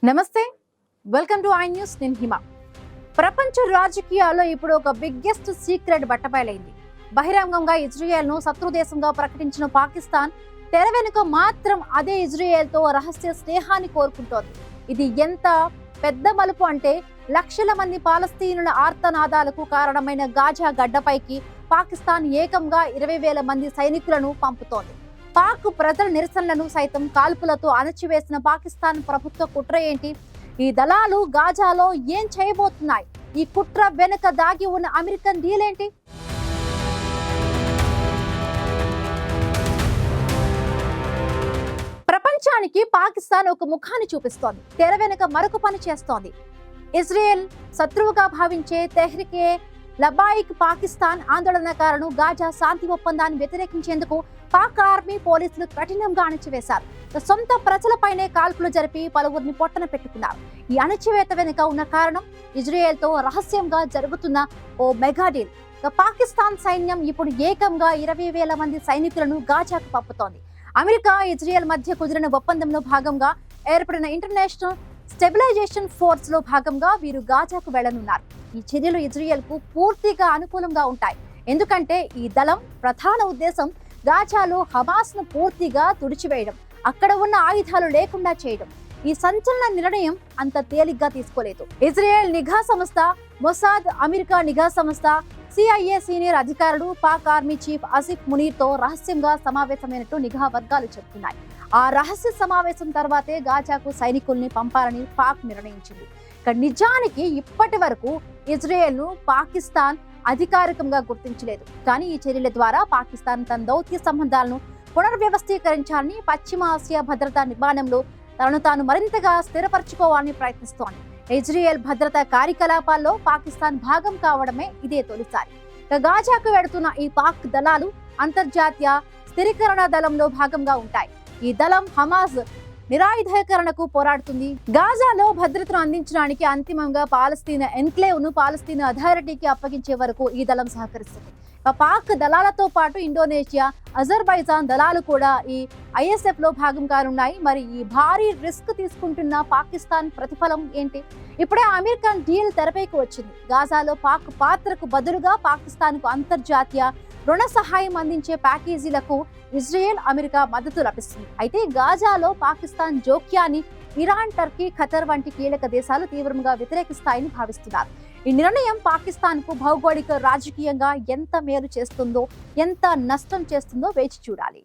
నమస్తే, welcome to I news. నేను హిమ. ప్రపంచ రాజకీయాల్లో ఇప్పుడు ఒక బిగ్గెస్ట్ సీక్రెట్ బట్టబయలైంది. బహిరంగంగా ఇజ్రాయెల్ను శత్రు దేశంగా ప్రకటించిన పాకిస్తాన్ తెర వెనుక మాత్రం అదే ఇజ్రాయెల్తో రహస్య స్నేహాన్ని కోరుకుంటోంది. ఇది ఎంత పెద్ద మలుపు అంటే లక్షల మంది పాలస్తీనుల ఆర్తనాదాలకు కారణమైన గాజా గడ్డపైకి పాకిస్తాన్ ఏకంగా 20,000 మంది సైనికులను పంపుతోంది. పాక్ ప్రజల నిరసనలను సైతం కాల్పులతో అణచివేసిన పాకిస్తాన్ ప్రభుత్వ కుట్ర ఏంటి? ఈ దళాలు గాజాలో ఏం చేయబోతున్నాయి? ఈ కుట్ర వెనుక దాగి ఉన్న అమెరికన్ డీల్ ఏంటి? ప్రపంచానికి పాకిస్తాన్ ఒక ముఖాన్ని చూపిస్తోంది, తెర వెనుక మరొక పని చేస్తోంది. ఇజ్రాయెల్ శత్రువుగా భావించే తెహ్రికే లబాయిక్ పాకిస్తాన్ ఆందోళనకారులను గాజా శాంతి ఒప్పందాన్ని వ్యతిరేకించేందుకు పాక్ ఆర్మీ పోలీసులు కఠినంగా అణచివేశారు. సొంత ప్రజలపైనే కాల్పులు జరిపి పలువురిని పొట్టన పెట్టుకున్నారు. ఈ అణచివేత వెనుక ఉన్న కారణం ఇజ్రాయెల్తో రహస్యంగా జరుగుతున్న ఓ మెగా డీల్. పాకిస్తాన్ సైన్యం ఇప్పుడు ఏకంగా 20,000 మంది సైనికులను గాజాకు పంపుతోంది. అమెరికా ఇజ్రాయెల్ మధ్య కుదిరిన ఒప్పందంలో భాగంగా ఏర్పడిన ఇంటర్నేషనల్ స్టెబిలైజేషన్ ఫోర్స్ లో భాగంగా వీరు గాజాకు వెళ్లనున్నారు. ఈ చర్యలు ఇజ్రాయెల్ కు పూర్తిగా అనుకూలంగా ఉంటాయి. ఎందుకంటే ఈ దళం ప్రధాన ఉద్దేశం గాజాలో హమాస్ ను పూర్తిగా తుడిచివేయడం, అక్కడ ఉన్న ఆయుధాలు లేకుండా చేయడం. ఈ సంచలన నిర్ణయం అంత తేలిగ్గా తీసుకోలేదు. ఇజ్రాయెల్ నిఘా సంస్థ మొసాద్, అమెరికా నిఘా సంస్థ CIA సీనియర్ అధికారులు పాక్ ఆర్మీ చీఫ్ ఆసిఫ్ మునీర్ తో రహస్యంగా సమావేశమైనట్టు నిఘా వర్గాలు చెబుతున్నాయి. ఆ రహస్య సమావేశం తర్వాతే గాజాకు సైనికుల్ని పంపాలని పాక్ నిర్ణయించింది. నిజానికి ఇప్పటి వరకు ఇజ్రాయెల్ ను పాకిస్తాన్ అధికారికంగా గుర్తించలేదు. కానీ ఈ చర్యల ద్వారా పాకిస్తాన్ తన దౌత్య సంబంధాలను పునర్వ్యవస్థీకరించాలని, పశ్చిమ ఆసియా భద్రతా నిర్మాణంలో తనను తాను మరింతగా స్థిరపరచుకోవాలని ప్రయత్నిస్తోంది. ఇజ్రాయెల్ భద్రతా కార్యకలాపాల్లో పాకిస్తాన్ భాగం కావడమే ఇదే తొలిసారి. గాజాకు వెడుతున్న ఈ పాక్ దళాలు అంతర్జాతీయ స్థిరీకరణ దళంలో భాగంగా ఉంటాయి. ఈ దళం హమాస్ నిరాయుధీకరణకు పోరాడుతుంది. గాజాలో భద్రతను అందించడానికి అంతిమంగా పాలస్తీనా ఎన్క్లేవ్ ను పాలస్తీనా అథారిటీకి అప్పగించే వరకు ఈ దళం సహకరిస్తుంది. పాక్ దళాలతో పాటు ఇండోనేషియా, అజర్బైజాన్ దళాలు కూడా ఈ ISF లో భాగం కానున్నాయి. మరి ఈ భారీ రిస్క్ తీసుకుంటున్న పాకిస్తాన్ ప్రతిఫలం ఏంటి? ఇప్పుడే అమెరికన్ డీల్ తెరపైకి వచ్చింది. గాజాలో పాక్ పాత్రకు బదులుగా పాకిస్తాన్ కు అంతర్జాతీయ రుణ సహాయం అందించే ప్యాకేజీలకు ఇజ్రాయెల్, అమెరికా మద్దతు లభిస్తుంది. అయితే గాజాలో పాకిస్తాన్ జోక్యాన్ని ఇరాన్, టర్కీ, ఖతర్ వంటి కీలక దేశాలు తీవ్రంగా వ్యతిరేకిస్తాయని భావిస్తున్నారు. ఈ నిర్ణయం పాకిస్తాన్ కు భౌగోళిక, రాజకీయంగా ఎంత మేలు చేస్తుందో, ఎంత నష్టం చేస్తుందో వేచి చూడాలి.